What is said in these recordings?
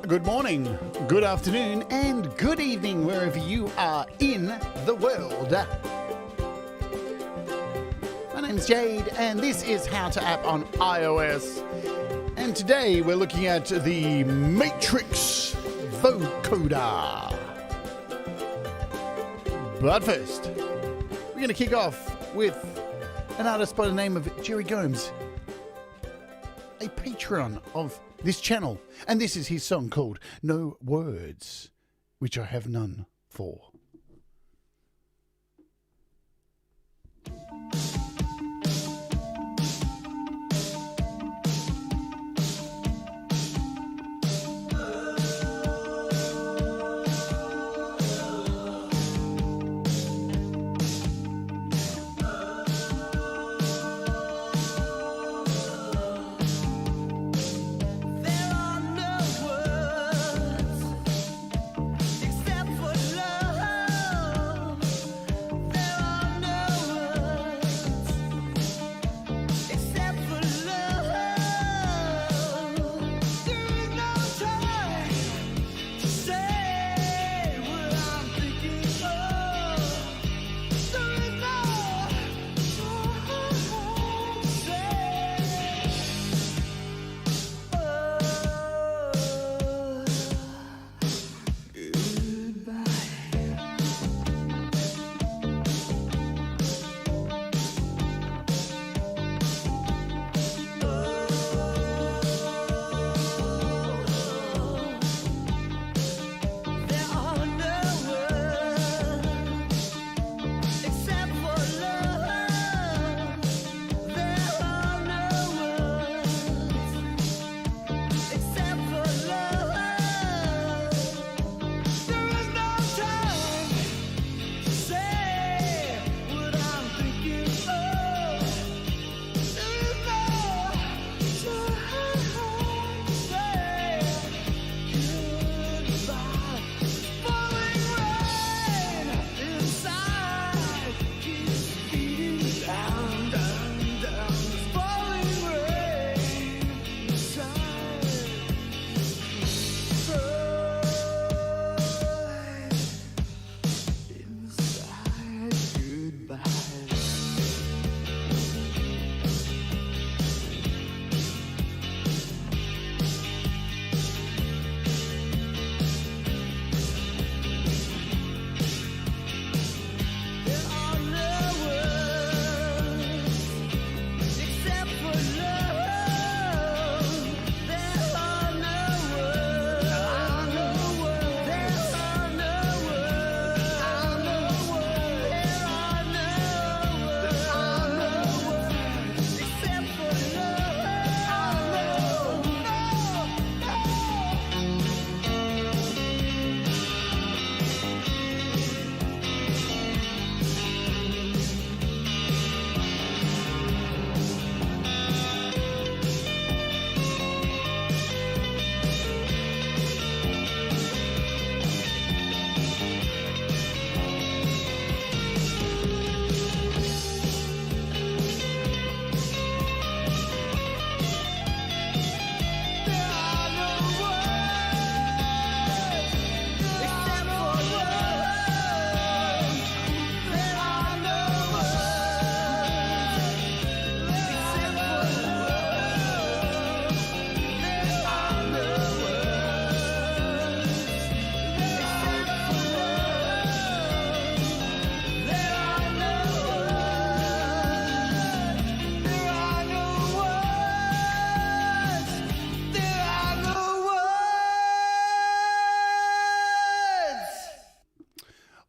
Good morning, good afternoon, and good evening wherever you are in the world. My name's Jade, and this is How to App on iOS. And today we're looking at the Matrix Vocoder. But first, we're going to kick off with an artist by the name of Jerry Gomes, a patron of this channel, and this is his song called No Words, which I have none for.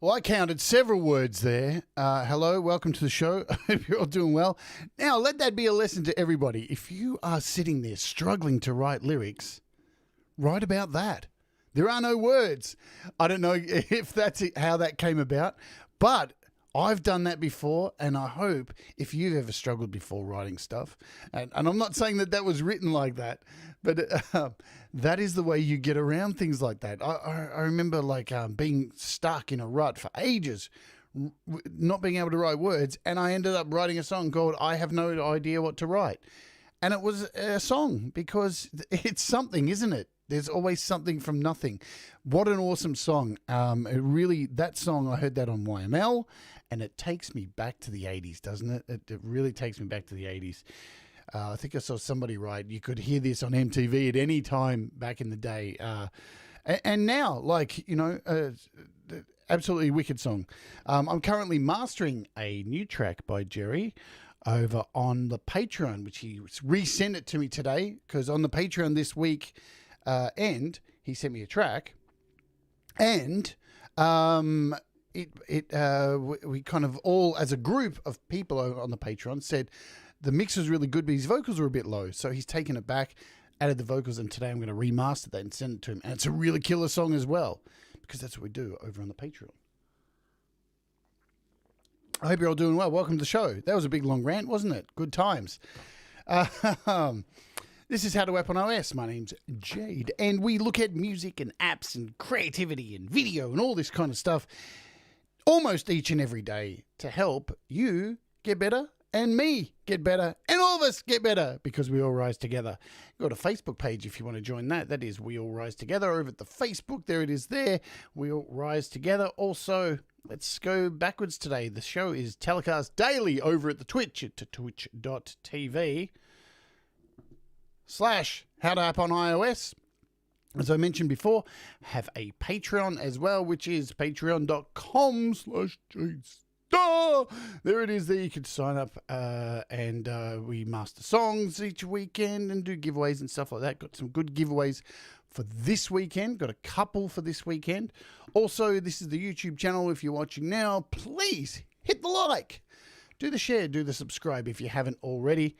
Well, I counted several words there. Hello, welcome to the show. I hope you're all doing well. Now, let that be a lesson to everybody. If you are sitting there struggling to write lyrics, write about that. There are no words. I don't know if that's how that came about, but I've done that before, and I hope if you've ever struggled before writing stuff, and I'm not saying that that was written like that, but that is the way you get around things like that. I remember being stuck in a rut for ages, not being able to write words, and I ended up writing a song called I Have No Idea What to Write. And it was a song because it's something, isn't it? There's always something from nothing. What an awesome song. That song, I heard that on YML, and it takes me back to the 80s, doesn't it? It really takes me back to the 80s. I think I saw somebody write, you could hear this on MTV at any time back in the day. And now, absolutely wicked song. I'm currently mastering a new track by Jerry over on the Patreon, which he resent it to me today, because on the Patreon this week end, he sent me a track, and we kind of all, as a group of people on the Patreon, said the mix was really good, but his vocals were a bit low, so he's taken it back, added the vocals, and today I'm going to remaster that and send it to him. And it's a really killer song as well, because that's what we do over on the Patreon. I hope you're all doing well. Welcome to the show. That was a big long rant, wasn't it? Good times. This is How to App on iOS. My name's Jade, and we look at music and apps and creativity and video and all this kind of stuff almost each and every day to help you get better and me get better and all of us get better, because we all rise together. Go to Facebook page if you want to join that. That is We All Rise Together over at the Facebook. There it is there. We All Rise Together. Also, let's go backwards today. The show is telecast daily over at the Twitch at twitch.tv/How to App on iOS. As I mentioned before, have a Patreon as well, which is patreon.com/Jade Starr. There it is. There you can sign up, and we master songs each weekend and do giveaways and stuff like that. Got some good giveaways for this weekend. Got a couple for this weekend. Also, this is the YouTube channel. If you're watching now, please hit the like, do the share, do the subscribe if you haven't already.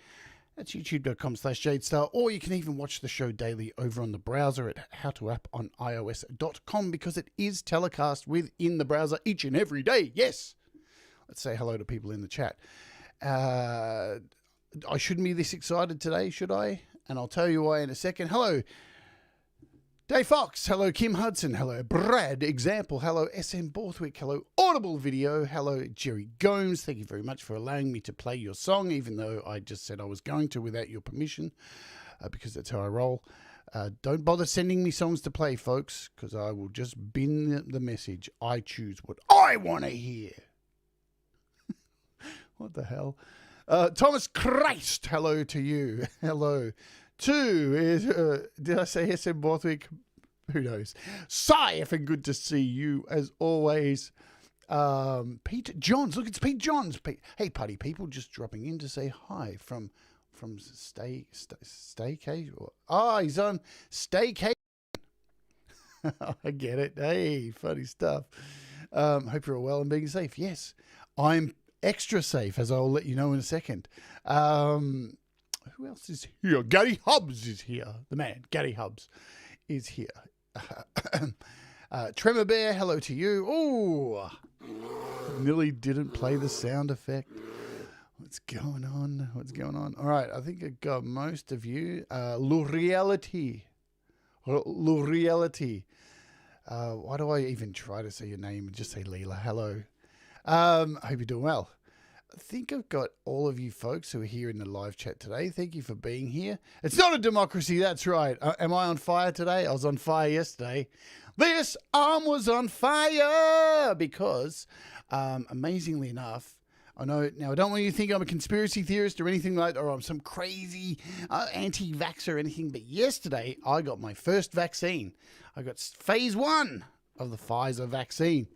That's youtube.com/Jade Starr, or you can even watch the show daily over on the browser at howtoappoниos.com, because it is telecast within the browser each and every day. Yes. Let's say hello to people in the chat. I shouldn't be this excited today, should I? And I'll tell you why in a second. Hello, Dave Fox. Hello, Kim Hudson. Hello, Brad Example. Hello, SM Borthwick. Hello, Audible Video. Hello, Jerry Gomes. Thank you very much for allowing me to play your song, even though I just said I was going to without your permission, because that's how I roll. Don't bother sending me songs to play, folks, because I will just bin the message. I choose what I want to hear. What the hell? Thomas Christ, hello to you. Hello to, did I say SM Borthwick? Who knows? Saif, and good to see you as always. Pete Johns, look, it's Pete Johns. Hey, party people, just dropping in to say hi from Staycation. He's on Staycation. I get it. Hey, funny stuff. Hope you're all well and being safe. Yes, I'm extra safe, as I'll let you know in a second. Who else is here? Gary Hubbs is here. The man, Gary Hubbs, is here. Tremor Bear, hello to you. Oh, nearly didn't play the sound effect. What's going on? What's going on? All right, I think I got most of you. L'Reality. L'Reality. Why do I even try to say your name and just say Leela? Hello. I hope you're doing well. I think I've got all of you folks who are here in the live chat today. Thank you for being here. It's not a democracy, that's right. Am I on fire today? I was on fire yesterday. This arm was on fire because, amazingly enough, I know, now I don't want you to think I'm a conspiracy theorist or anything like that, or I'm some crazy anti-vaxxer or anything, but yesterday I got my first vaccine. I got phase 1 of the Pfizer vaccine.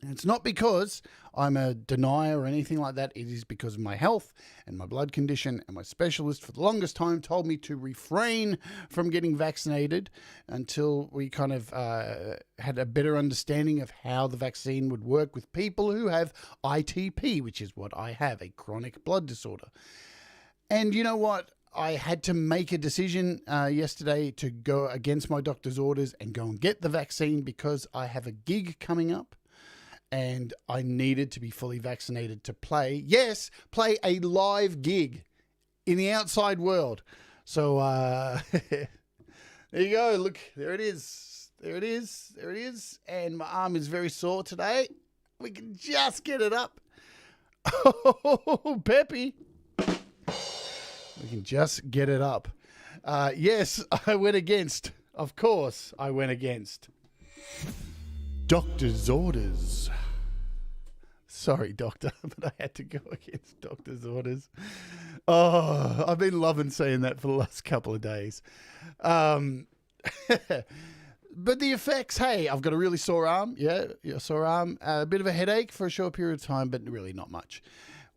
And it's not because I'm a denier or anything like that. It is because of my health and my blood condition, and my specialist for the longest time told me to refrain from getting vaccinated until we kind of had a better understanding of how the vaccine would work with people who have ITP, which is what I have, a chronic blood disorder. And you know what? I had to make a decision yesterday to go against my doctor's orders and go and get the vaccine, because I have a gig coming up. And I needed to be fully vaccinated to play a live gig in the outside world. So there you go. Look, there it is. There it is. There it is. And my arm is very sore today. We can just get it up. Oh, Peppy. We can just get it up. Yes, I went against of course, I went against Doctor's orders. Sorry, Doctor, but I had to go against Doctor's orders. Oh, I've been loving saying that for the last couple of days. But the effects, hey, I've got a really sore arm. Yeah, sore arm. A bit of a headache for a short period of time, but really not much.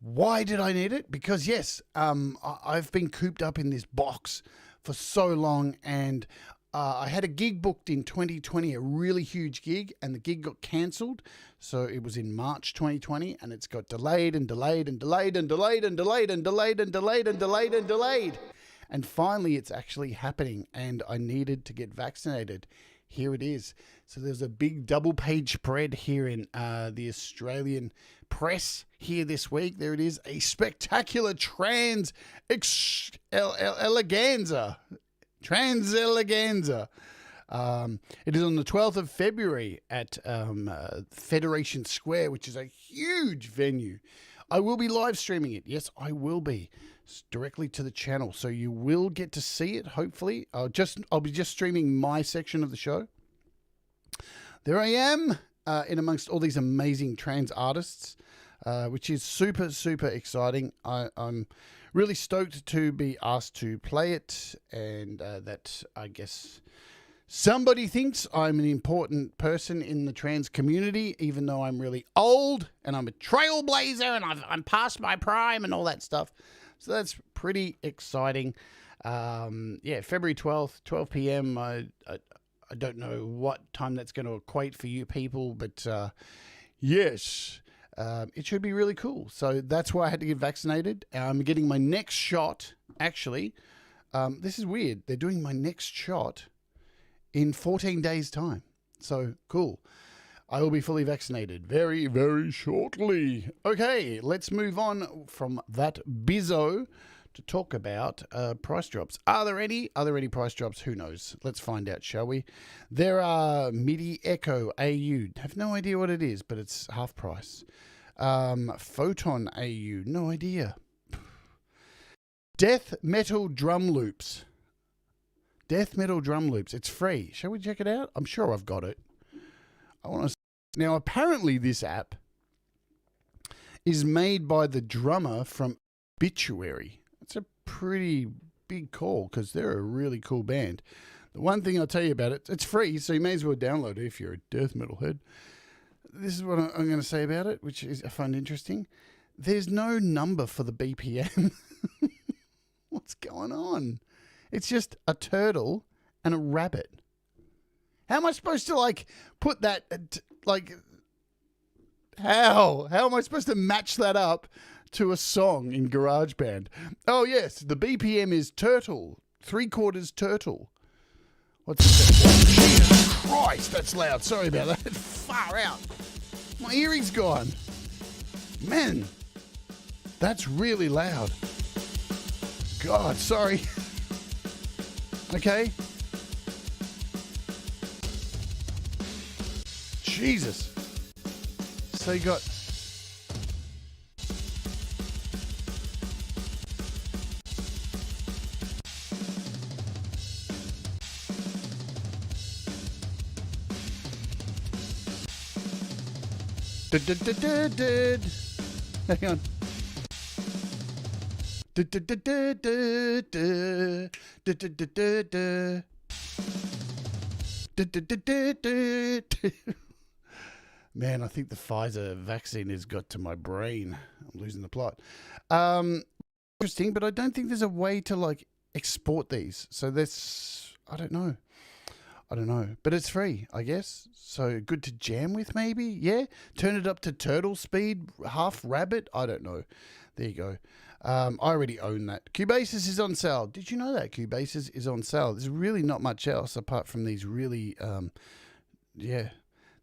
Why did I need it? Because, yes, I've been cooped up in this box for so long, and I had a gig booked in 2020, a really huge gig, and the gig got cancelled. So it was in March 2020, and it's got delayed and delayed and delayed and delayed and delayed and delayed and delayed and delayed and delayed. And finally, it's actually happening, and I needed to get vaccinated. Here it is. So there's a big double-page spread here in the Australian press here this week. There it is, a spectacular trans-eleganza. Trans-eleganza. It is on the 12th of February at Federation Square, which is a huge venue. I will be live streaming it. Yes, I will be. Directly to the channel, so you will get to see it. Hopefully, I'll be just streaming my section of the show. There I am in amongst all these amazing trans artists, which is super exciting. I'm really stoked to be asked to play it, and that I guess somebody thinks I'm an important person in the trans community, even though I'm really old and I'm a trailblazer and I'm past my prime and all that stuff. So that's pretty exciting. Yeah, February 12th, 12 p.m. I don't know what time that's going to equate for you people, but yes, it should be really cool. So that's why I had to get vaccinated. I'm getting my next shot, actually. This is weird. They're doing my next shot in 14 days' time. So cool. I will be fully vaccinated very shortly. Okay, let's move on from that bizzo to talk about price drops. Are there any price drops? Who knows? Let's find out, shall we? There are MIDI Echo AU. Have no idea what it is, but it's half price. Photon AU. No idea. Death Metal Drum Loops. Death Metal Drum Loops. It's free. Shall we check it out? I'm sure I've got it. I want to. Now, apparently this app is made by the drummer from Obituary. It's a pretty big call because they're a really cool band. The one thing I'll tell you about it, it's free, so you may as well download it if you're a death metal head. This is what I'm going to say about it, which is I find interesting. There's no number for the BPM. What's going on? It's just a turtle and a rabbit. How am I supposed to, put that, how? How am I supposed to match that up to a song in GarageBand? Oh, yes, the BPM is turtle, 3/4 turtle. What's that? Jesus Christ, that's loud. Sorry about that. Far out. My earring's gone. Man, that's really loud. God, sorry. Okay. Jesus. So you got... Hang on. Man, I think the Pfizer vaccine has got to my brain. I'm losing the plot. Interesting, but I don't think there's a way to export these. So that's, I don't know. But it's free, I guess. So good to jam with, maybe? Yeah? Turn it up to turtle speed, half rabbit? I don't know. There you go. I already own that. Cubasis is on sale. Did you know that? Cubasis is on sale. There's really not much else apart from these really, yeah.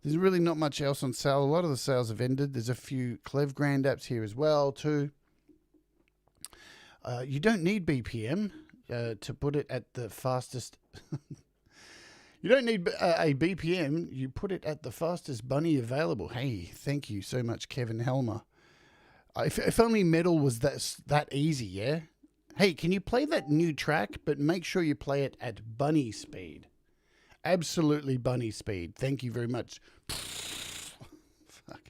There's really not much else on sale. A lot of the sales have ended. There's a few Clevgrand apps here as well, too. You don't need BPM to put it at the fastest... You don't need a BPM. You put it at the fastest bunny available. Hey, thank you so much, Kevin Helmer. If only metal was that easy, yeah? Hey, can you play that new track, but make sure you play it at bunny speed? Absolutely bunny speed. Thank you very much. Fuck.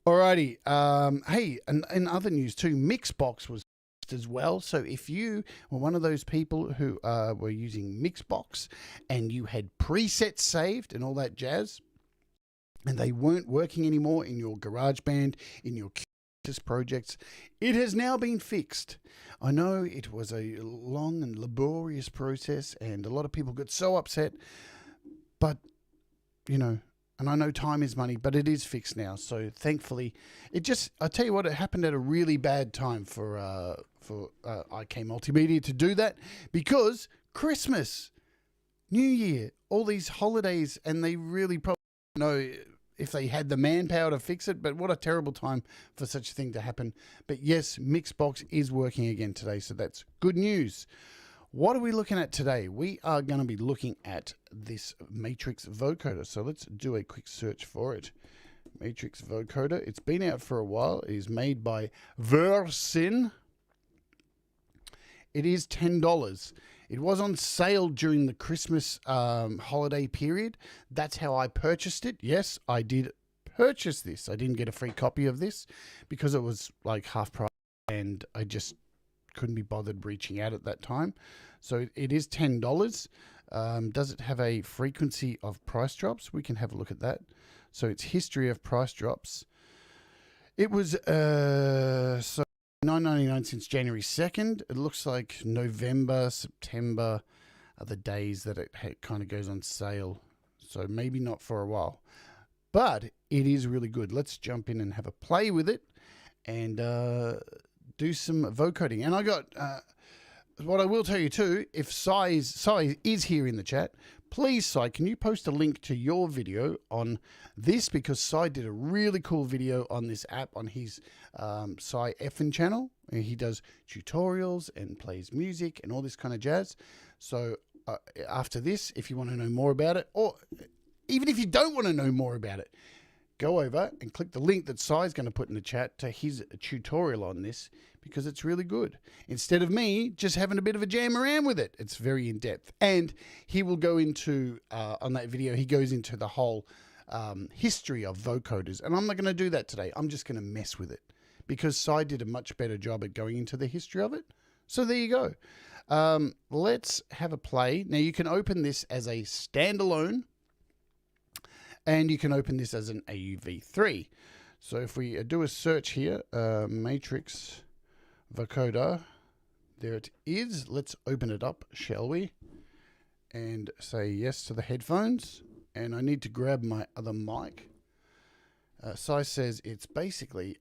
Alrighty. Hey, and in other news too, Mixbox was as well. So if you were one of those people who were using Mixbox and you had presets saved and all that jazz, and they weren't working anymore in your GarageBand, in your projects, it has now been fixed. I know it was a long and laborious process and a lot of people got so upset, but you know, and I know time is money, but it is fixed now. So thankfully, I tell you what, it happened at a really bad time for IK Multimedia to do that, because Christmas, New Year, all these holidays, and they really probably know if they had the manpower to fix it, but what a terrible time for such a thing to happen. But yes, Mixbox is working again today, so that's good news. What are we looking at today? We are going to be looking at this Matrix Vocoder. So let's do a quick search for it. Matrix Vocoder. It's been out for a while. It is made by Virsyn. It is $10. It was on sale during the Christmas holiday period. That's how I purchased it. Yes, I did purchase this. I didn't get a free copy of this because it was like half price and I just couldn't be bothered reaching out at that time. So it is $10. Does it have a frequency of price drops? We can have a look at that. So it's history of price drops. It was so $9.99 since January 2nd. It looks like November, September are the days that it kind of goes on sale. So maybe not for a while, but it is really good. Let's jump in and have a play with it and do some vocoding. And I got what I will tell you too, if Sai is here in the chat, please, Sai, can you post a link to your video on this? Because Sai did a really cool video on this app on his Sai Effin channel. He does tutorials and plays music and all this kind of jazz. So after this, if you want to know more about it, or even if you don't want to know more about it, go over and click the link that Sai is going to put in the chat to his tutorial on this, because it's really good. Instead of me just having a bit of a jam around with it, it's very in depth. And he will go into, on that video, he goes into the whole history of vocoders. And I'm not going to do that today. I'm just going to mess with it because Sai did a much better job at going into the history of it. So there you go. Let's have a play. Now you can open this as a standalone, and you can open this as an AUv3. So if we do a search here, Matrix Vocoder, there it is. Let's open it up, shall we? And say yes to the headphones. And I need to grab my other mic. Sai says it's basically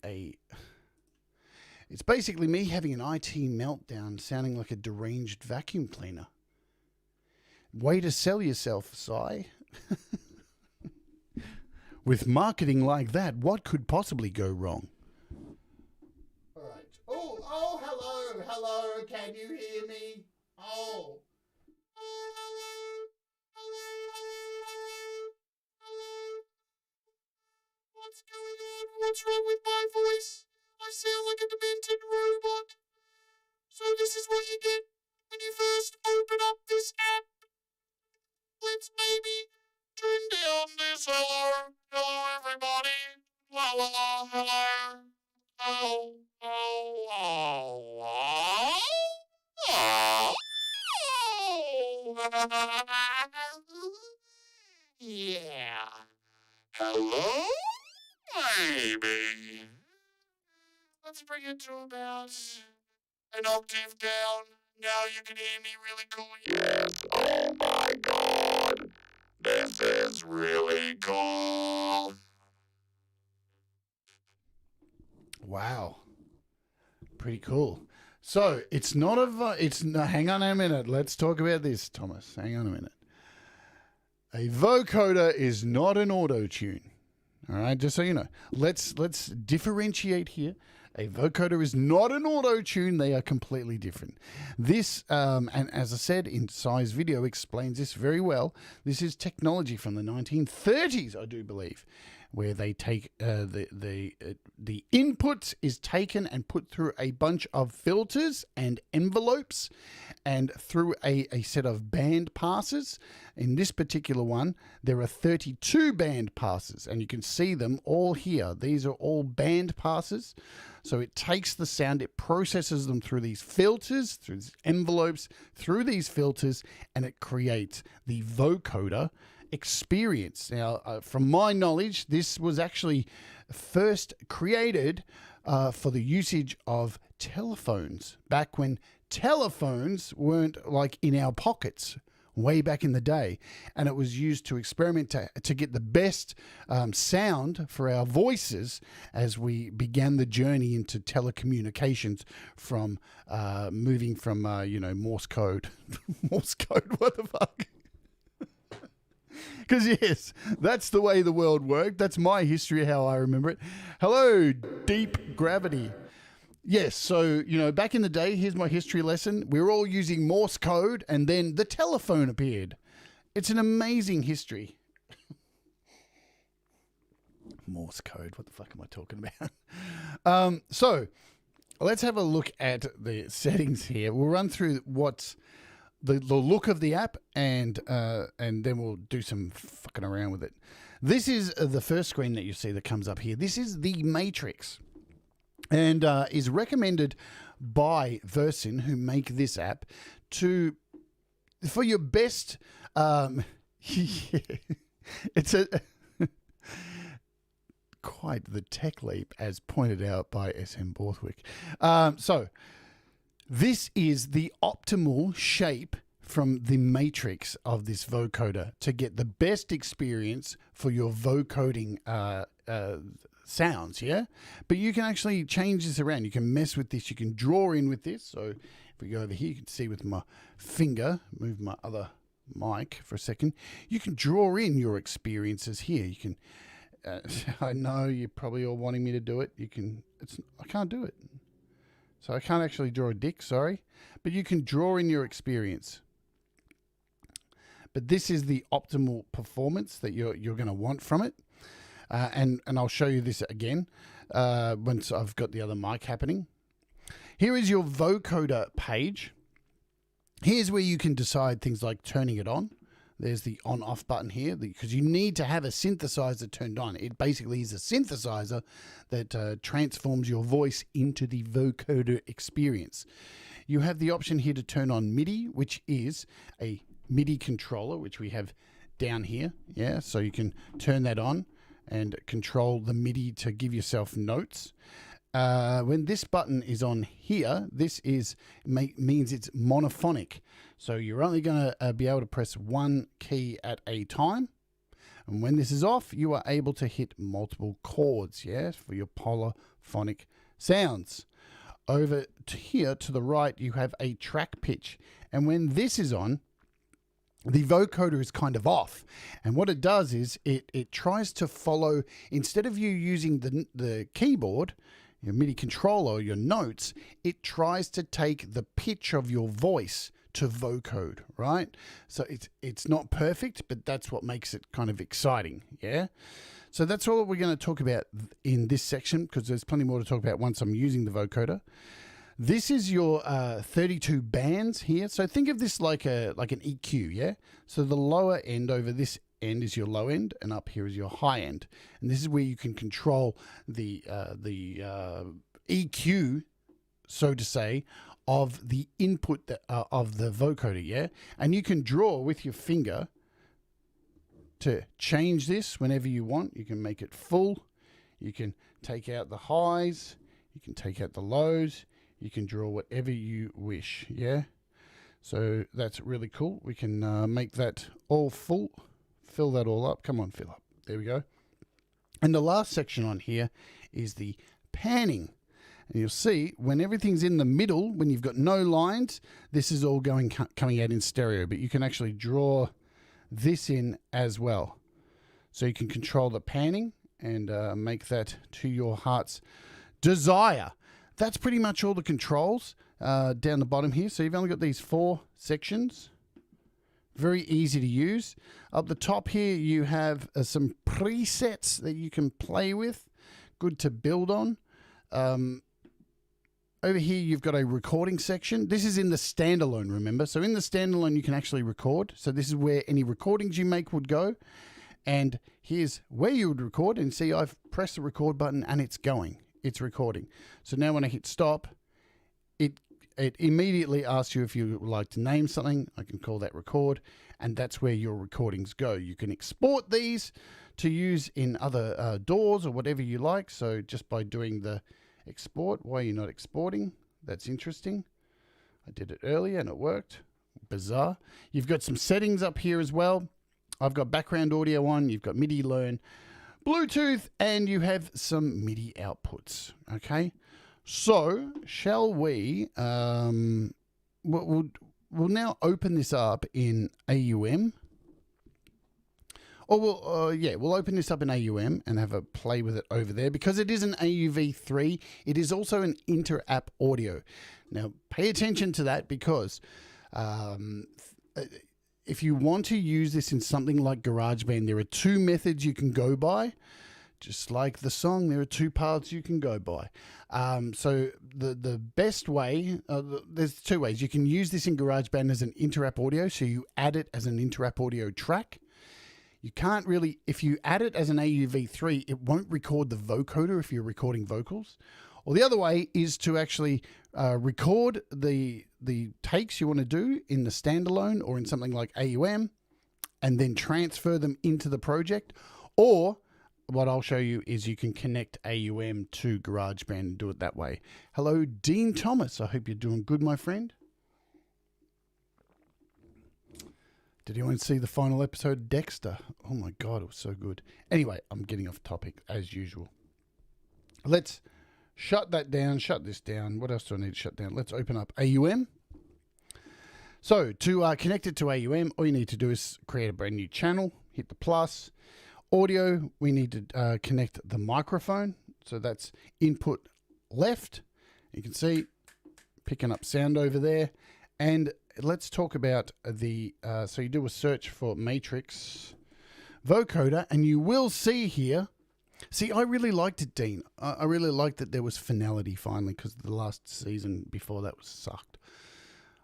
me having an IT meltdown, sounding like a deranged vacuum cleaner. Way to sell yourself, Sai. With marketing like that, what could possibly go wrong? All right. Oh, hello. Can you hear me? Oh. What's going on? What's wrong with my voice? I sound like a demented robot. So this is what you get when you first open up this app. Let's maybe turn down this hello. Hello, everybody. La la la, hello. Oh, oh, oh, oh, oh. Yeah. Hello, maybe. Let's bring it to about an octave down. Now you can hear me really cool. Yes, oh my god. This is really cool. Wow. Pretty cool. So it's not hang on a minute. Let's talk about this, Thomas. Hang on a minute. A vocoder is not an auto-tune. All right, just so you know. Let's differentiate here. A vocoder is not an auto-tune. They are completely different. This, and as I said in Sai's video, explains this very well. This is technology from the 1930s, I do believe, where they take the input is taken and put through a bunch of filters and envelopes, and through a set of band passes. In this particular one, there are 32 band passes, and you can see them all here. These are all band passes. So it takes the sound, it processes them through these filters, through these envelopes, through these filters, and it creates the vocoder experience. Now, from my knowledge, this was actually first created for the usage of telephones, back when telephones weren't like in our pockets, way back in the day, and it was used to experiment to get the best sound for our voices as we began the journey into telecommunications from moving from Morse code. Morse code, what the fuck? Because yes, that's the way the world worked. That's my history, how I remember it. Hello, Deep Gravity. Yes, so, back in the day, here's my history lesson. We were all using Morse code, and then the telephone appeared. It's an amazing history. Morse code, what the fuck am I talking about? So, let's have a look at the settings here. We'll run through what's the look of the app, and then we'll do some fucking around with it. This is the first screen that you see that comes up here. This is the Matrix, and is recommended by Virsyn, who make this app, for your best. It's quite the tech leap, as pointed out by SM Borthwick. So this is the optimal shape from the matrix of this vocoder to get the best experience for your vocoding sounds, yeah? But you can actually change this around. You can mess with this. You can draw in with this. So if we go over here, you can see with my finger, move my other mic for a second, you can draw in your experiences here. You can, I know you're probably all wanting me to do it. I can't do it. So I can't actually draw a dick, sorry. But you can draw in your experience. But this is the optimal performance that you're going to want from it. And I'll show you this again once I've got the other mic happening. Here is your vocoder page. Here's where you can decide things like turning it on. There's the on-off button here, because you need to have a synthesizer turned on. It basically is a synthesizer that transforms your voice into the vocoder experience. You have the option here to turn on MIDI, which is a MIDI controller, which we have down here. Yeah, so you can turn that on and control the MIDI to give yourself notes. When this button is on here, this means it's monophonic. So you're only going to be able to press one key at a time. And when this is off, you are able to hit multiple chords, yeah, for your polyphonic sounds. Over to here to the right, you have a track pitch. And when this is on, the vocoder is kind of off. And what it does is it tries to follow, instead of you using the keyboard, your MIDI controller, your notes, it tries to take the pitch of your voice to vocode, right? So it's not perfect, but that's what makes it kind of exciting, yeah? So that's all we're going to talk about in this section, because there's plenty more to talk about once I'm using the vocoder. This is your 32 bands here. So think of this like an EQ, yeah? So the lower end over this end is your low end, and up here is your high end. And this is where you can control the EQ, so to say, of the input of the vocoder, yeah? And you can draw with your finger to change this whenever you want. You can make it full. You can take out the highs. You can take out the lows. You can draw whatever you wish, yeah? So that's really cool. We can make that all full. Fill that all up. Come on, fill up. There we go. And the last section on here is the panning. And you'll see when everything's in the middle, when you've got no lines, this is all coming out in stereo. But you can actually draw this in as well. So you can control the panning and make that to your heart's desire. That's pretty much all the controls down the bottom here. So you've only got these 4 sections. Very easy to use. Up the top here, you have some presets that you can play with. Good to build on. over here you've got a recording section. This is in the standalone, remember? So in the standalone you can actually record. So this is where any recordings you make would go. And here's where you would record. And see, I've pressed the record button and it's going. It's recording. So now when I hit stop, it immediately asks you if you would like to name something. I can call that record. And that's where your recordings go. You can export these to use in other DAWs or whatever you like. So just by doing the export, why are you not exporting? That's interesting. I did it earlier and it worked. Bizarre. You've got some settings up here as well. I've got background audio on. You've got MIDI learn, Bluetooth, and you have some MIDI outputs. Okay. So shall we, we'll now open this up in AUM. Or we'll open this up in AUM and have a play with it over there. Because it is an AUv3, it is also an inter-app audio. Now, pay attention to that because if you want to use this in something like GarageBand, there are two methods you can go by. Just like the song, there are two paths you can go by. So the best way, there's two ways. You can use this in GarageBand as an inter-app audio, so you add it as an inter-app audio track. You can't really, if you add it as an AUv3, it won't record the vocoder if you're recording vocals. Or the other way is to actually record the takes you want to do in the standalone or in something like AUM and then transfer them into the project. Or what I'll show you is you can connect AUM to GarageBand and do it that way. Hello, Dean Thomas. I hope you're doing good, my friend. Did anyone see the final episode of Dexter? Oh my God, it was so good. Anyway, I'm getting off topic as usual. Let's shut that down, shut this down. What else do I need to shut down? Let's open up AUM. So to connect it to AUM, all you need to do is create a brand new channel, hit the plus. Audio, we need to connect the microphone. So that's input left. You can see picking up sound over there. And let's talk about the, so you do a search for Matrix Vocoder and you will see here, see, I really liked it, Dean. I really liked that there was finality finally because the last season before that was sucked.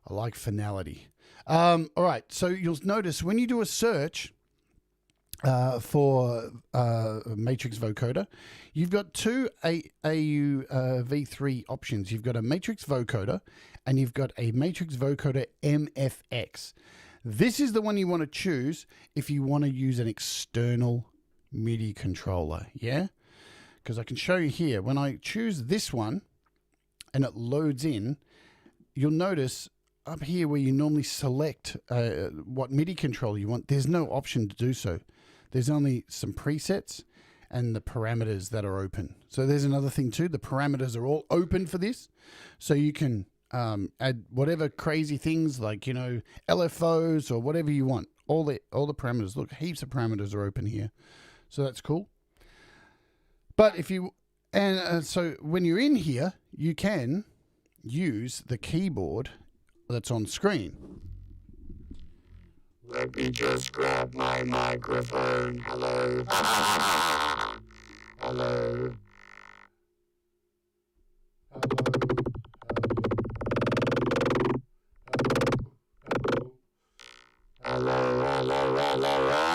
I like finality. All right, so you'll notice when you do a search for Matrix Vocoder, you've got two AUv3 options. You've got a Matrix Vocoder and you've got a Matrix Vocoder MFX. This is the one you want to choose if you want to use an external MIDI controller, yeah? Because I can show you here, when I choose this one and it loads in, you'll notice up here where you normally select what MIDI controller you want, there's no option to do so. There's only some presets and the parameters that are open. So there's another thing too. The parameters are all open for this. So you can add whatever crazy things like, you know, LFOs or whatever you want. All the parameters. Look, heaps of parameters are open here. So that's cool. But if you, so when you're in here, you can use the keyboard that's on screen. Let me just grab my microphone. Hello. Hello. Hello, hello, hello.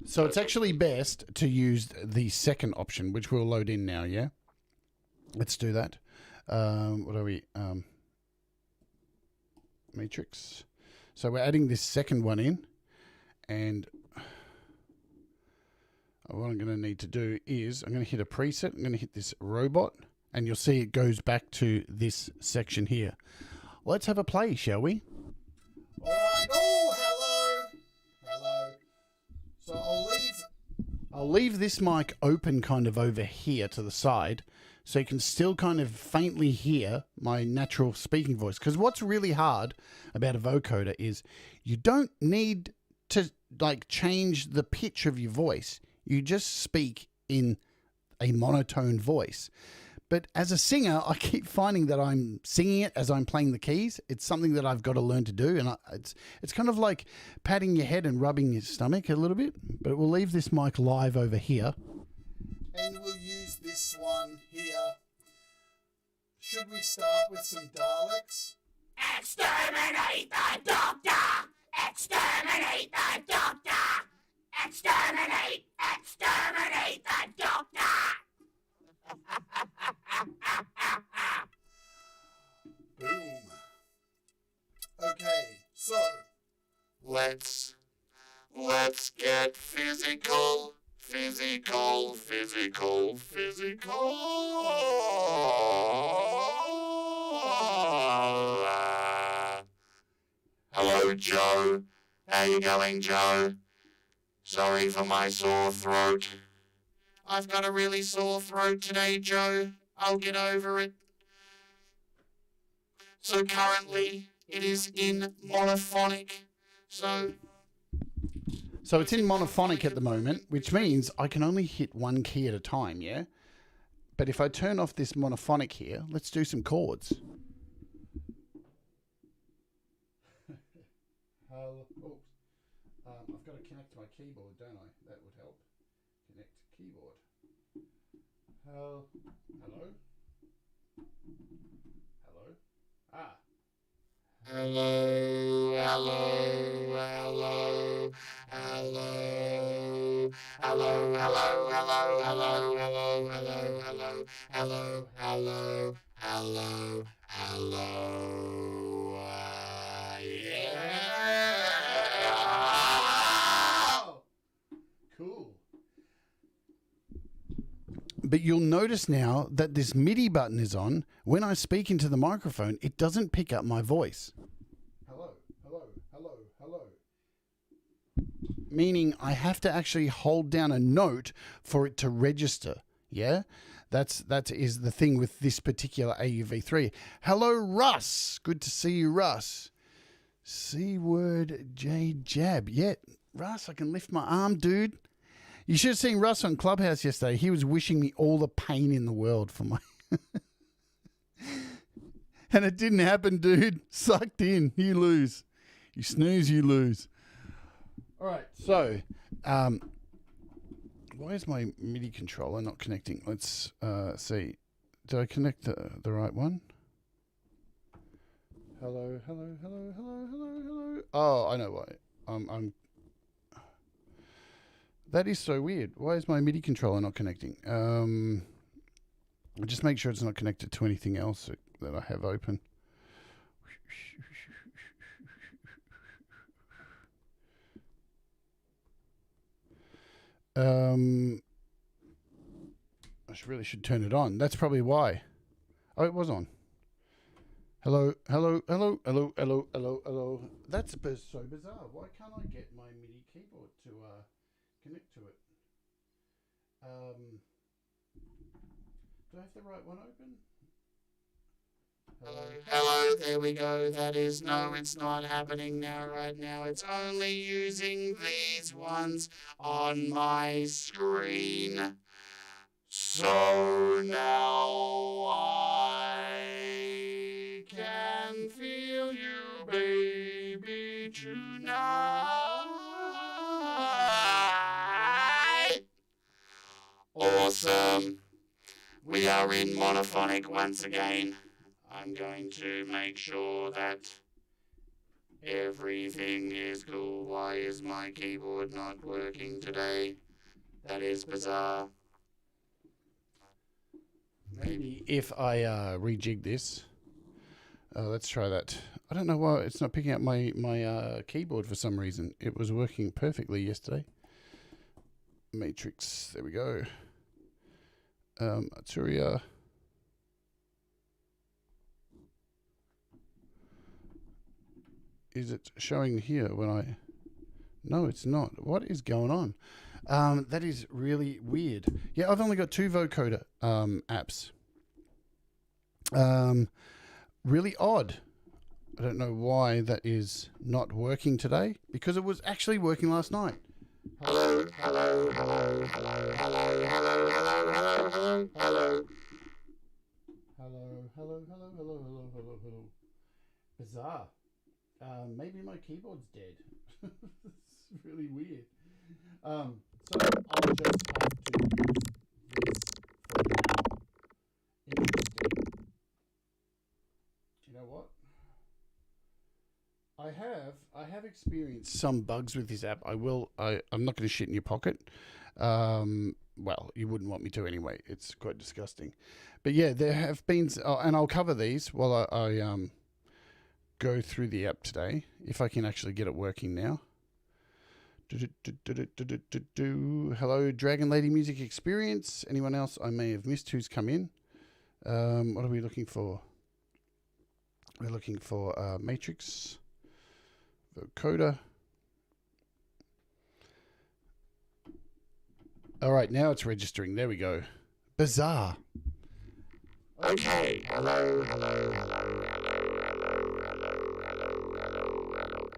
So it's actually best to use the second option, which we'll load in now, yeah? Let's do that. What are we? Matrix. So we're adding this second one in. And what I'm going to need to do is I'm going to hit a preset. I'm going to hit this robot. And you'll see it goes back to this section here. Let's have a play, shall we? All right. Oh, hello. Hello. So I'll leave this mic open kind of over here to the side so you can still kind of faintly hear my natural speaking voice. Because what's really hard about a vocoder is you don't need to like change the pitch of your voice. You just speak in a monotone voice. But as a singer, I keep finding that I'm singing it as I'm playing the keys. It's something that I've got to learn to do, and it's kind of like patting your head and rubbing your stomach a little bit. But we'll leave this mic live over here. And we'll use this one here. Should we start with some Daleks? Exterminate the Doctor! Exterminate the Doctor! Exterminate! Exterminate the Doctor! Boom. Okay, so Let's get physical. Physical. Hello, Joe. How you going, Joe? Sorry for my sore throat. I've got a really sore throat today, Joe. I'll get over it. So currently, it is in monophonic. So it's in monophonic at the moment, which means I can only hit one key at a time, yeah? But if I turn off this monophonic here, let's do some chords. I've got to connect to my keyboard, don't I? That would help. Connect keyboard. Hello? Ah. Cool. But you'll notice now that this MIDI button is on. When I speak into the microphone, it doesn't pick up my voice. Hello. Meaning I have to actually hold down a note for it to register. Yeah? That is the thing with this particular AUv3. Hello, Russ. Good to see you, Russ. C-word Jade jab. Yeah, Russ, I can lift my arm, dude. You should have seen Russ on Clubhouse yesterday. He was wishing me all the pain in the world for my... And it didn't happen, dude. Sucked in. You lose. You snooze, you lose. All right, so... why is my MIDI controller not connecting? Let's see. Did I connect the right one? Hello. Oh, I know why. I'm... That is so weird. Why is my MIDI controller not connecting? I'll just make sure it's not connected to anything else that I have open. I really should turn it on. That's probably why. Oh, it was on. Hello. That's so bizarre. Why can't I get my MIDI keyboard to connect to it? Do I have the right one open? Hello, there we go. That is, no, it's not happening now, right now. It's only using these ones on my screen. So now I can feel you, baby, tonight. Awesome. We are in monophonic once again. I'm going to make sure that everything is cool. Why is my keyboard not working today? That is bizarre. Maybe if I rejig this. Let's try that. I don't know why it's not picking up my keyboard for some reason. It was working perfectly yesterday. Matrix. There we go. Arturia. Is it showing here when I... No, it's not. What is going on? That is really weird. Yeah, I've only got 2 vocoder apps. Really odd. I don't know why that is not working today, because it was actually working last night. Hello. Hello, hello, hello, hello, hello, hello, hello. Bizarre. Maybe my keyboard's dead. It's really weird. So I'll just have to use this for now. Interesting. You know what? I have experienced some bugs with this app. I'm not going to shit in your pocket. Well, you wouldn't want me to anyway. It's quite disgusting. But yeah, there have been, and I'll cover these while I go through the app today, if I can actually get it working now. Hello, Dragon Lady Music Experience. Anyone else I may have missed who's come in? What are we looking for? We're looking for Matrix Vocoder. All right, now it's registering. There we go. Bizarre. Okay, hello, hello, hello, hello, hello, hello, hello, hello, hello.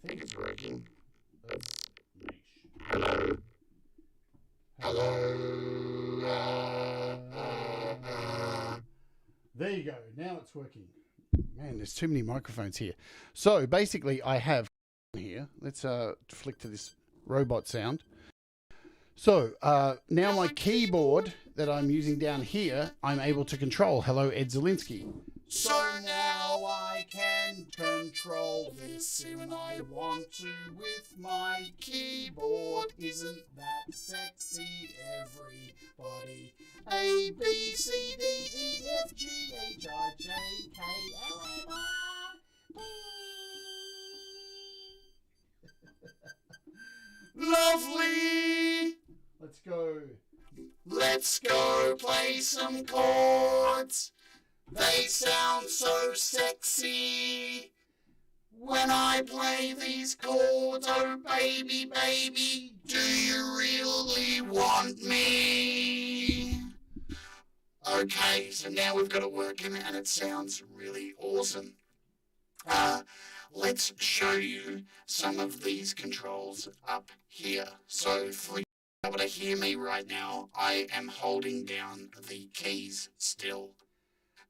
I think it's working. Hello. Hello. There you go. Now it's working. Man, there's too many microphones here. So basically, I have here. Let's flick to this robot sound. So now my keyboard that I'm using down here, I'm able to control. Hello, Ed Zielinski. So now I can control this when I want to with my keyboard. Isn't that sexy, everybody? A, B, C, D, E, F, G, H, I, J, K, L, M, N, O, P. Lovely! Let's go. Let's go play some chords. They sound so sexy when I play these chords. Oh baby, baby, do you really want me? Okay, so now we've got it working and it sounds really awesome. Let's show you some of these controls up here. So for you to be able to hear me right now, I am holding down the keys still.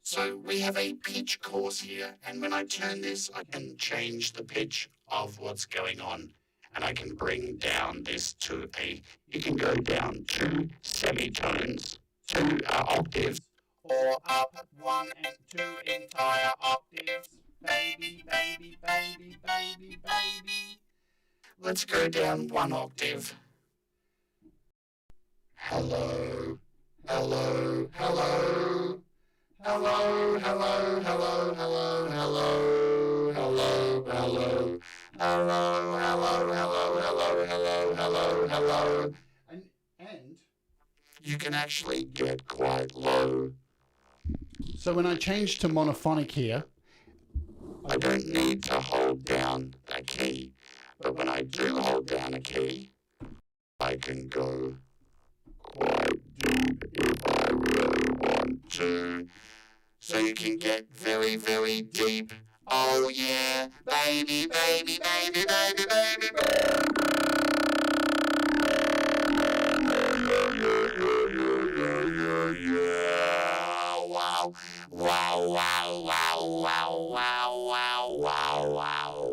So we have a pitch course here, and when I turn this, I can change the pitch of what's going on. And I can bring down this to you can go down 2 semitones, 2 octaves, or up 1 and 2 entire octaves. Baby, baby, baby, baby, baby. Let's go down 1 octave. Hello, hello, hello. Hello, hello, hello, hello, hello, hello, hello, hello, hello, hello, hello, hello, hello, hello. And You can actually get quite low. so when I change to monophonic here, I don't need to hold down a key, but when I do hold down a key, I can go quite deep if I really want to. So you can get very, very deep. Oh yeah, baby, baby, baby, baby, baby, baby. Yeah. Wow, wow, wow, wow, wow, wow, wow, wow, wow, wow.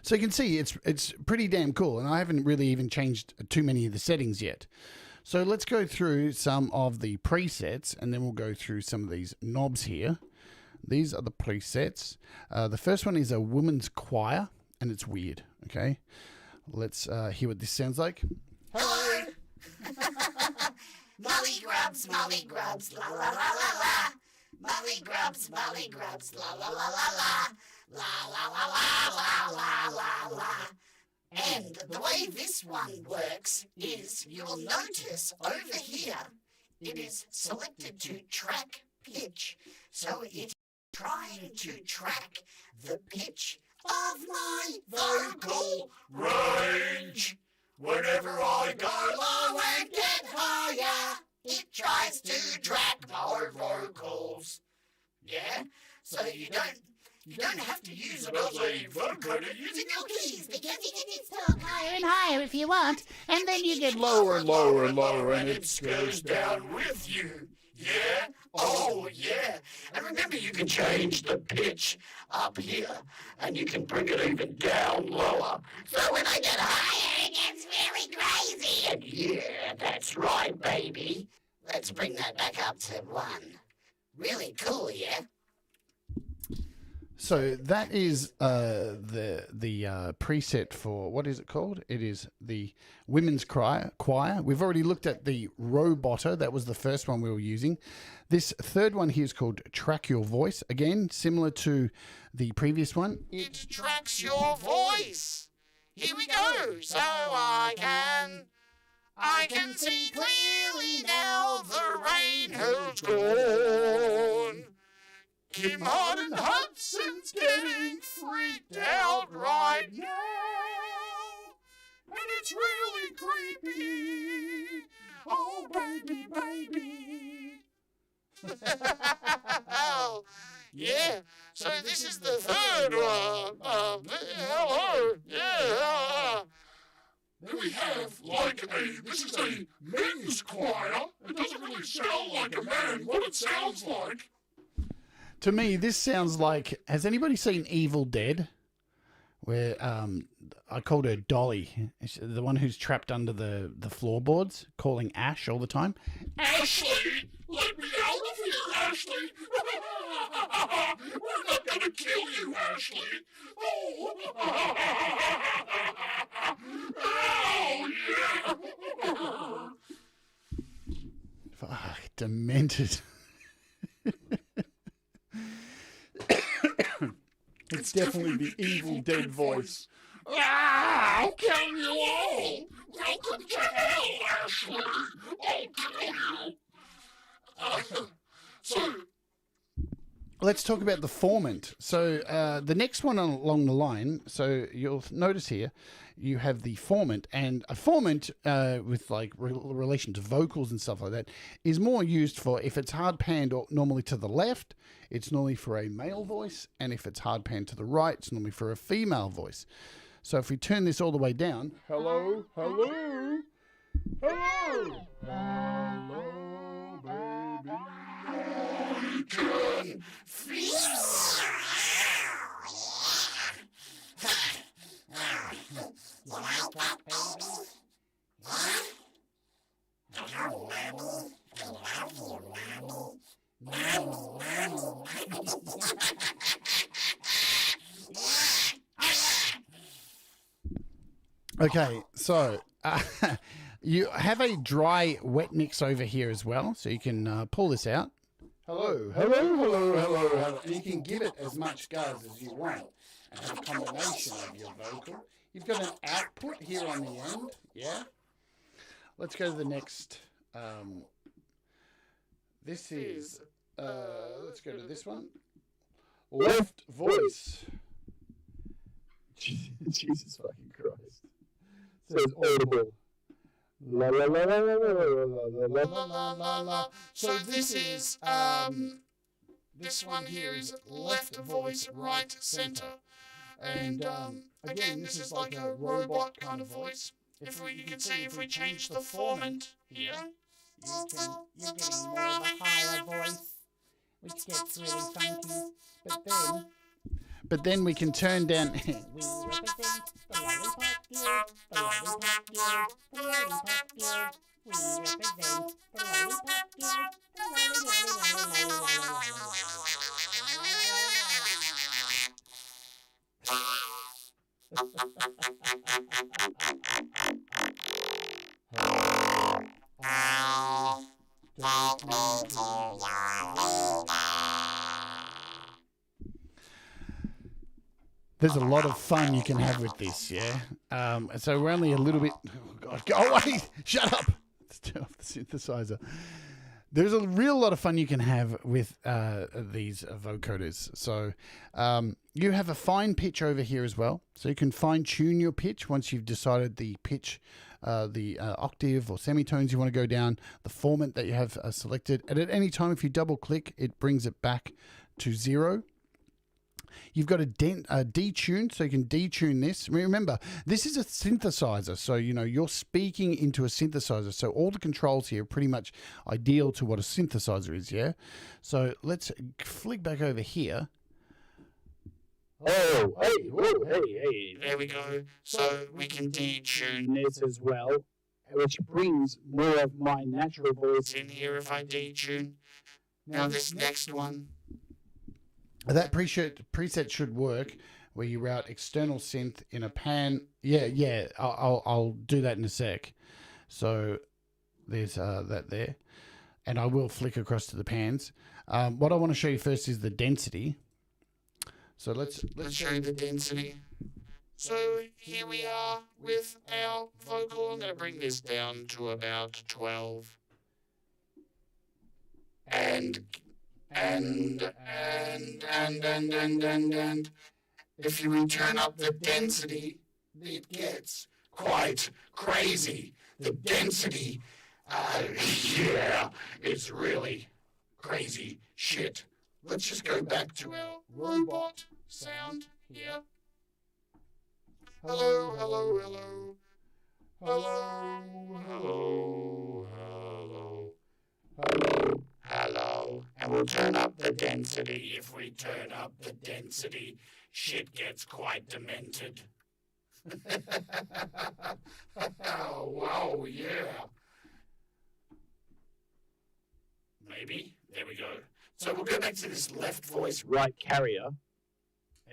so you can see it's pretty damn cool, and I haven't really even changed too many of the settings yet. So let's go through some of the presets, and then we'll go through some of these knobs here. These are the presets. The first one is a woman's choir, and it's weird, okay? Let's hear what this sounds like. Hello. Molly grubs, la la la la la. Molly grubs, la la la la la. La la la la la la la. And the way this one works is you'll notice over here it is selected to track pitch. So it's trying to track the pitch of my vocal range. Whenever I go low and get higher, it tries to track my vocals. Yeah? So you You don't have to use it as a vocoder using your keys because you can just Talk higher and higher if you want, and then you get lower and lower and lower, and it goes down with you. Yeah? Oh, yeah. And remember, you can change the pitch up here, and you can bring it even down lower. So when I get higher, it gets really crazy. And yeah, that's right, baby. Let's bring that back up to 1. Really cool, yeah? So that is the preset for, what is it called? It is the Women's Choir. We've already looked at the Roboter. That was the first one we were using. This third one here is called Track Your Voice. Again, similar to the previous one. It tracks your voice. Here we go. So I can see clearly now the rain has gone. Kim Harden Hudson's getting freaked out right now. And it's really creepy. Oh, baby, baby. Oh, yeah. So this is the third one. Hello. Yeah. Then we have, this is a men's choir. It doesn't really sound like a man. What it sounds like. To me, this sounds like, has anybody seen Evil Dead? Where I called her Dolly, the one who's trapped under the floorboards, calling Ash all the time. Ashley, let me out of here, Ashley. We're not going to kill you, Ashley. Oh, yeah. Fuck, demented. It's definitely the Evil Dead voice. I'll kill you all. Welcome to hell, Ashley. I'll kill you. So, let's talk about the formant. So the next one along the line, so you'll notice here, you have the formant, and a formant with like relation to vocals and stuff like that is more used for if it's hard panned or normally to the left, it's normally for a male voice, and if it's hard panned to the right, it's normally for a female voice. So if we turn this all the way down, hello, hello, hello, hello, baby. Okay, so you have a dry wet mix over here as well, so you can pull this out. Hello, hello, hello, hello, hello. And you can give it as much gas as you want and have a combination of your vocal. You've got an output here on the end, yeah? Let's go to the next. This is, let's go to this one. Left voice. Jesus fucking Christ. It says audible. La la la la la la la la la la la. So this is, this one here is left voice, right center. And again, this is like a robot kind of voice. You can see if we change the formant here, you're getting more of a higher voice, which gets really funky. But then we can turn down. We represent the Lollipop Guild, the Lollipop Guild, the Lollipop Guild. We represent the Lollipop Guild, There's a lot of fun you can have with this, yeah? So we're only a little bit... Oh, God, go away! Shut up! Let's turn off the synthesizer. There's a real lot of fun you can have with these vocoders. So you have a fine pitch over here as well. So you can fine-tune your pitch once you've decided the pitch, the octave or semitones you want to go down, the formant that you have selected. And at any time, if you double-click, it brings it back to 0. You've got a detune, so you can detune this. Remember, this is a synthesizer, so you're speaking into a synthesizer. So all the controls here are pretty much ideal to what a synthesizer is, yeah? So let's flick back over here. Oh, hey, whoa, hey. There we go. So we can detune this as well, which brings more of my natural voice in here if I detune. Now this next one. That preset should work where you route external synth in a pan. Yeah. I'll do that in a sec. So there's that there. And I will flick across to the pans. What I want to show you first is the density. So let's show you the density. So here we are with our vocal. I'm going to bring this down to about 12. And if you turn up the density, it gets quite crazy. The density, yeah, it's really crazy shit. Let's just go back to our robot sound here. Hello, hello, hello. Hello, hello, hello. Hello, hello. And we'll turn up the density. If we turn up the density, shit gets quite demented. Oh, wow, yeah. Maybe. There we go. So we'll go back to this left voice, right carrier.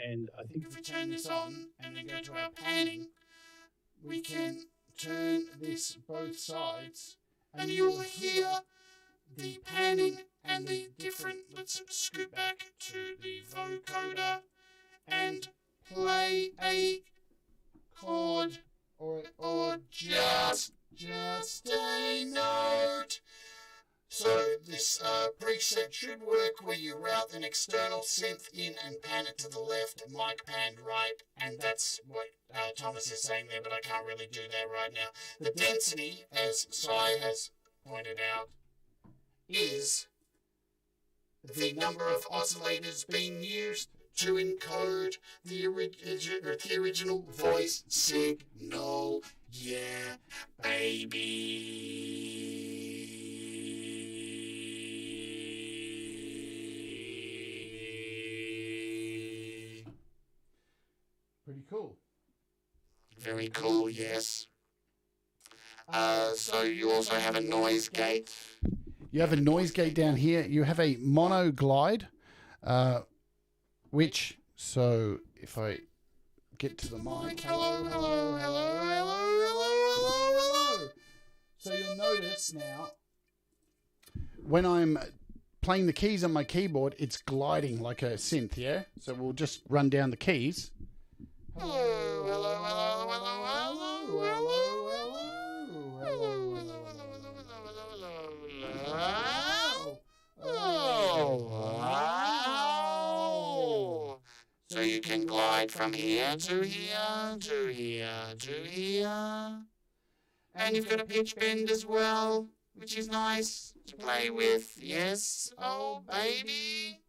And I think if we turn this on and then go to our panning, we can turn this both sides and you will hear the panning and the different. Let's scoot back to the vocoder and play a chord or just a note. So this preset should work where you route an external synth in and pan it to the left, mic pan right, and that's what Thomas is saying there, but I can't really do that right now. The density, as Cy has pointed out, is the number of oscillators being used to encode the original voice signal. Yeah, baby. Pretty cool. Very cool, yes. So you also have a noise gate. You have a noise gate down here. You have a mono glide, which, so if I get to the mic. Hello. So you'll notice now, when I'm playing the keys on my keyboard, it's gliding like a synth, yeah? So we'll just run down the keys. So you can glide from here to here, to here, to here. And you've got a pitch bend as well, which is nice to play with. Yes, oh baby.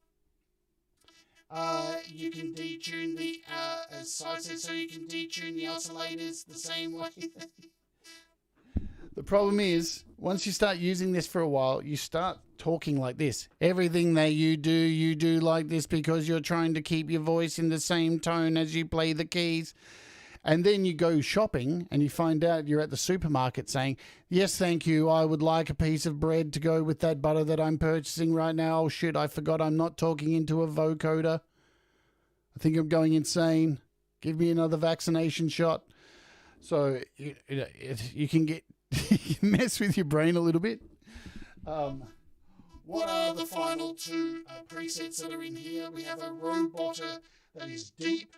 You can detune the, as Cy said, so you can detune the oscillators the same way. The problem is, once you start using this for a while, you start talking like this. Everything that you do like this because you're trying to keep your voice in the same tone as you play the keys. And then you go shopping and you find out you're at the supermarket saying, yes, thank you, I would like a piece of bread to go with that butter that I'm purchasing right now. Oh, shit, I forgot I'm not talking into a vocoder. I think I'm going insane. Give me another vaccination shot. So you can get mess with your brain a little bit. What are the final two presets that are in here? We have a roboter that is deep.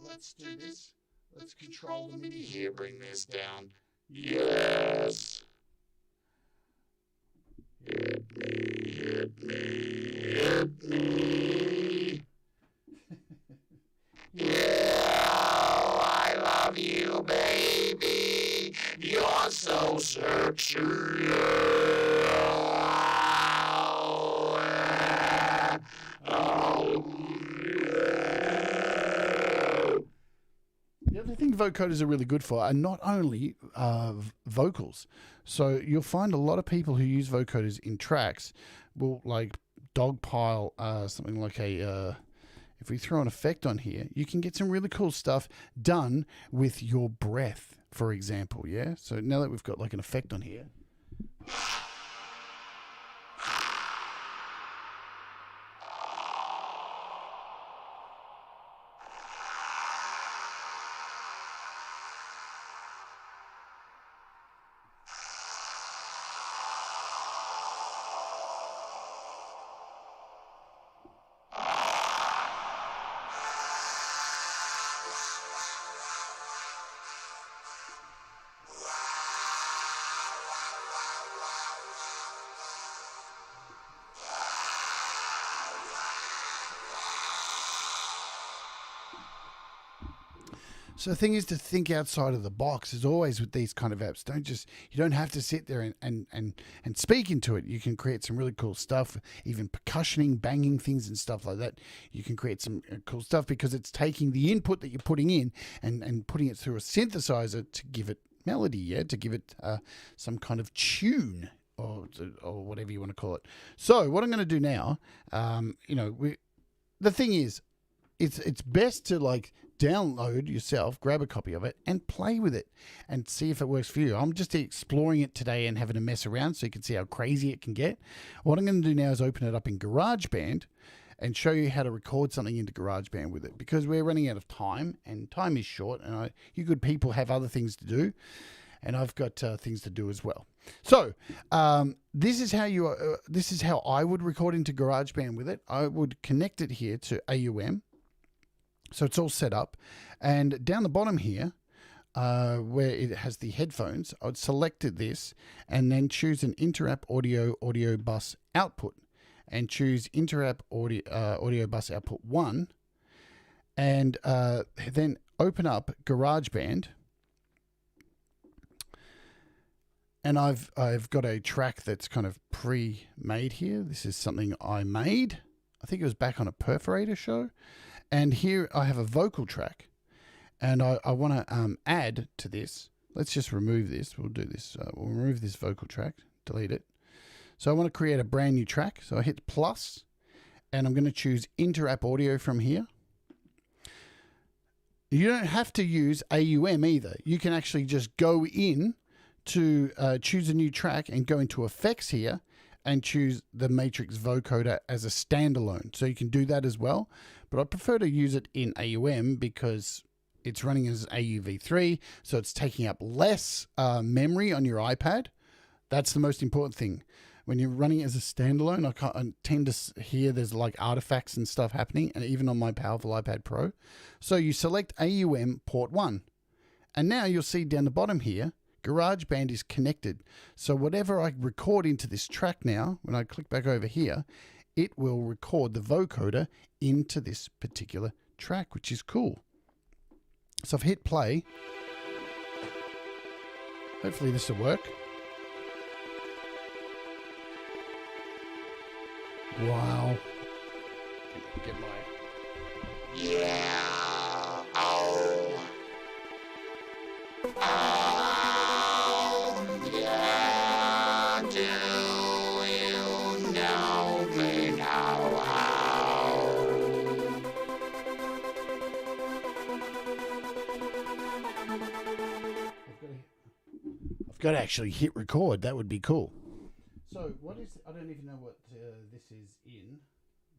Let's do this. Let's control the MIDI here. Bring this down. Yes. Hit me. Yeah, I love you, baby. You're so sexy. Oh. I think vocoders are really good for are not only vocals. So you'll find a lot of people who use vocoders in tracks will like dogpile something like a... if we throw an effect on here, you can get some really cool stuff done with your breath, for example, yeah? So now that we've got like an effect on here... So the thing is to think outside of the box, as always with these kind of apps. You don't have to sit there and speak into it. You can create some really cool stuff, even percussioning, banging things and stuff like that. You can create some cool stuff because it's taking the input that you're putting in and putting it through a synthesizer to give it melody, yeah, to give it some kind of tune or whatever you want to call it. So what I'm going to do now, the thing is, it's best to like download yourself, grab a copy of it and play with it and see if it works for you. I'm just exploring it today and having a mess around so you can see how crazy it can get. What I'm going to do now is open it up in GarageBand and show you how to record something into GarageBand with it, because we're running out of time and time is short and you good people have other things to do and I've got things to do as well. So this is how I would record into GarageBand with it. I would connect it here to AUM. So it's all set up, and down the bottom here, where it has the headphones, I would select this and then choose an interapp audio bus output, and choose interapp audio bus output 1, and then open up GarageBand, and I've got a track that's kind of pre-made here. This is something I made. I think it was back on a Perforator show. And here I have a vocal track, and I want to add to this. Let's just remove this. We'll do this. We'll remove this vocal track, delete it. So I want to create a brand new track. So I hit plus, and I'm going to choose Interapp Audio from here. You don't have to use AUM either. You can actually just go in to choose a new track and go into effects here and choose the Matrix Vocoder as a standalone. So you can do that as well. But I prefer to use it in AUM because it's running as AUv3, so it's taking up less memory on your iPad. That's the most important thing. When you're running it as a standalone, I tend to hear there's like artifacts and stuff happening, and even on my powerful iPad Pro. So you select AUM port 1. And now you'll see down the bottom here, GarageBand is connected. So whatever I record into this track now, when I click back over here, it will record the vocoder into this particular track, which is cool. So I've hit play. Hopefully this will work. Wow. Get my... Yeah. Oh. Yeah. Do you know me now? I've got to actually hit record. That would be cool. So what is... I don't even know what this is in.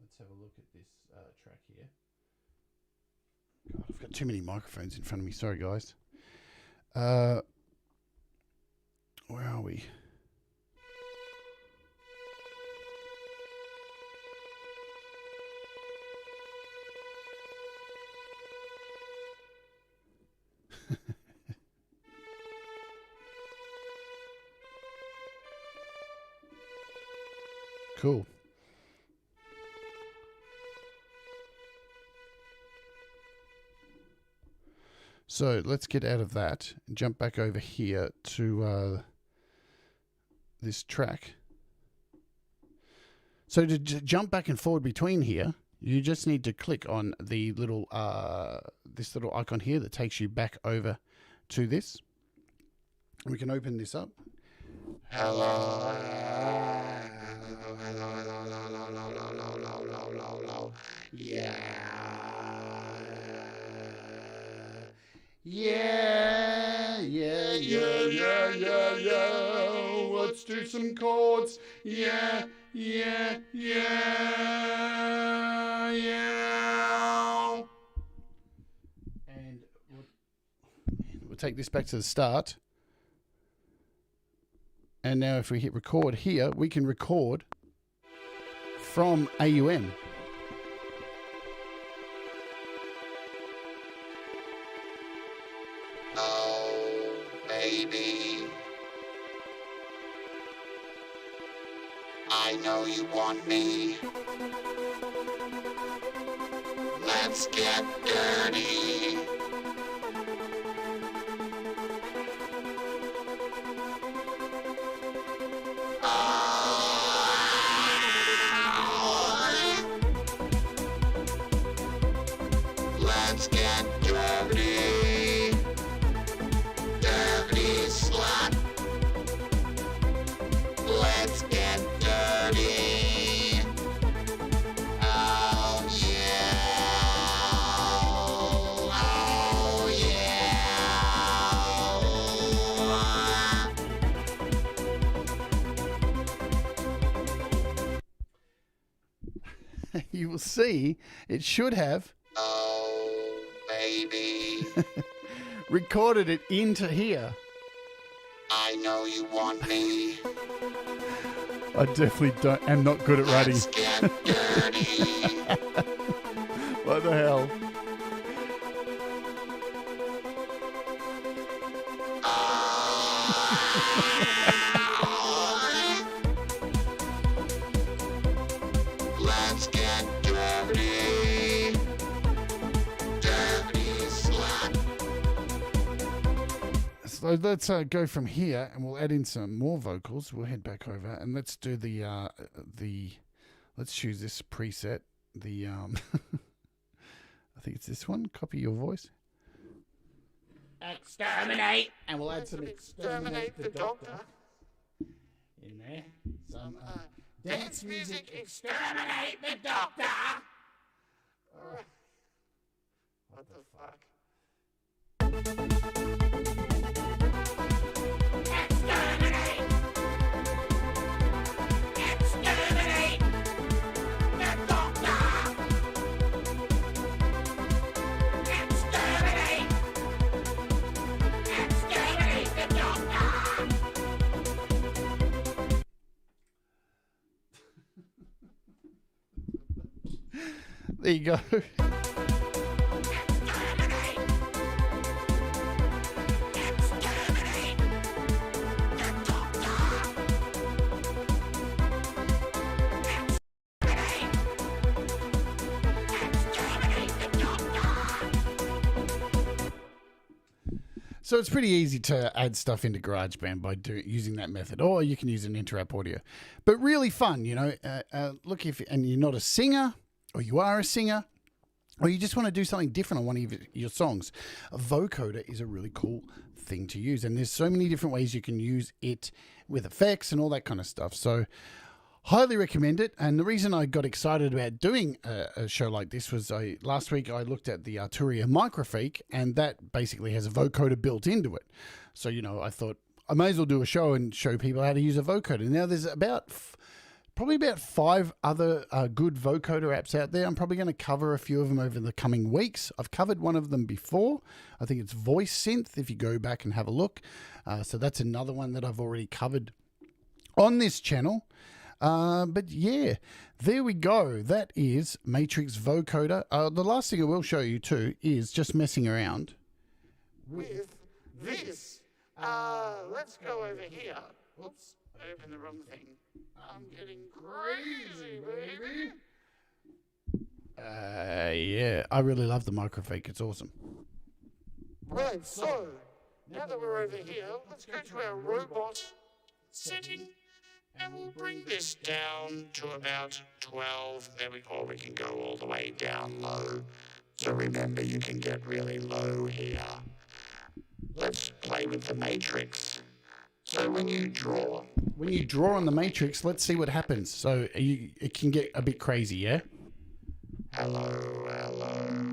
Let's have a look at this track here. God, I've got too many microphones in front of me. Sorry, guys. Where are we? Cool. So let's get out of that and jump back over here to this track. So to jump back and forward between here, You just need to click on the little this little icon here that takes you back over to this. We can open this up. Hello. Yeah. Yeah, yeah, yeah, yeah, yeah, yeah. Let's do some chords. Yeah, yeah, yeah, yeah. And we'll take this back to the start. And now if we hit record here, we can record from AUM. Oh, baby. I know you want me. Let's get dirty. Let's get dirty. Dirty slut. Let's get dirty. Oh yeah. Oh yeah. You will see it should have Oh, baby. recorded it into here. I know you want me. I definitely am not good at writing. Let's get dirty. What the hell? Let's get dirty. Dirty slut. So let's go from here, and we'll add in some more vocals. We'll head back over, and let's do the let's choose this preset. The I think it's this one. Copy your voice, Exterminate. and we'll add some Exterminate the doctor. in there. Some Dance music. Exterminate the doctor. What the fuck? Exterminate. Exterminate the doctor. Exterminate. Exterminate the doctor. There you go. So it's pretty easy to add stuff into GarageBand by using that method, or you can use an inter-app audio. But really fun, you know. Look, and you're not a singer, or you are a singer, or you just want to do something different on one of your songs, a vocoder is a really cool thing to use. And there's so many different ways you can use it with effects and all that kind of stuff. So highly recommend it. And the reason I got excited about doing a show like this was last week I looked at the Arturia Microfreak, and that basically has a vocoder built into it. So, you know, I thought I may as well do a show and show people how to use a vocoder. Now there's probably about 5 other good vocoder apps out there. I'm probably going to cover a few of them over the coming weeks. I've covered one of them before. I think it's Voice Synth, if you go back and have a look. So that's another one that I've already covered on this channel. But yeah, there we go. That is Matrix Vocoder. The last thing I will show you too is just messing around With this. Let's go over here. Oops, I opened the wrong thing. I'm getting crazy, baby. Yeah, I really love the Microfreak. It's awesome. Right, so now that we're over here, let's go to our robot setting And we'll bring this down to about 12. Or we can go all the way down low. So remember, you can get really low here. Let's play with the matrix. So when you draw on the matrix, let's see what happens. So it can get a bit crazy, yeah? Hello, hello.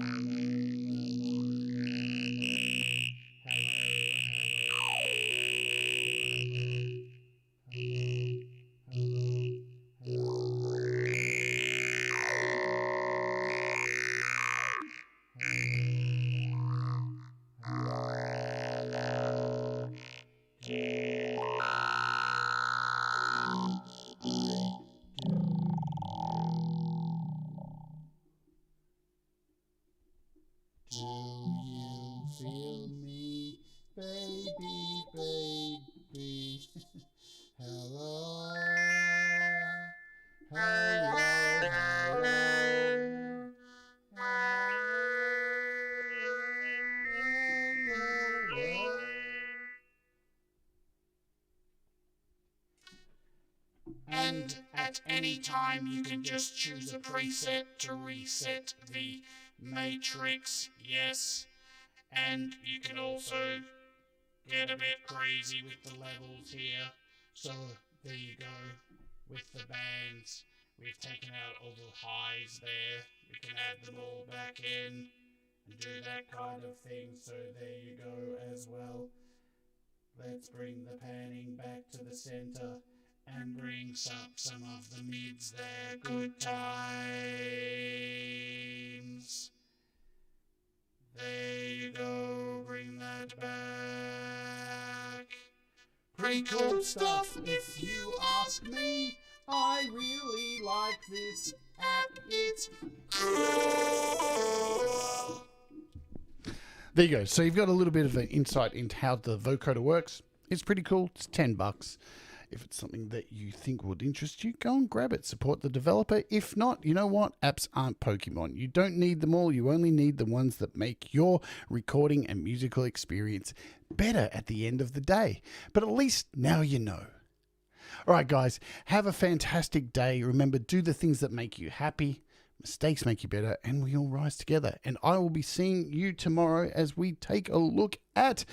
Feel me, baby, baby. Hello, hello, hello. And at any time you can just choose a preset to reset the matrix, yes. And you can also get a bit crazy with the levels here. So there you go with the bands. We've taken out all the highs there. We can add them all back in and do that kind of thing. So there you go as well. Let's bring the panning back to the center and bring up some of the mids there. Good times. There you go, bring that back. Pretty cool stuff, if you ask me. I really like this app, it's cool. There you go. So you've got a little bit of an insight into how the vocoder works. It's pretty cool. It's $10. If it's something that you think would interest you, go and grab it. Support the developer. If not, you know what? Apps aren't Pokemon. You don't need them all. You only need the ones that make your recording and musical experience better at the end of the day. But at least now you know. All right, guys, have a fantastic day. Remember, do the things that make you happy. Mistakes make you better, and we all rise together. And I will be seeing you tomorrow as we take a look at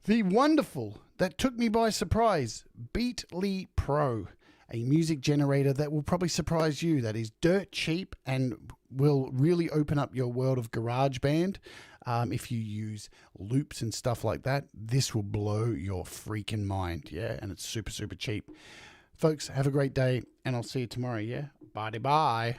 the wonderful, that took me by surprise, Beatly Pro, a music generator that will probably surprise you. That is dirt cheap and will really open up your world of GarageBand. If you use loops and stuff like that, this will blow your freaking mind. Yeah, and it's super, super cheap. Folks, have a great day, and I'll see you tomorrow. Yeah, bye-bye.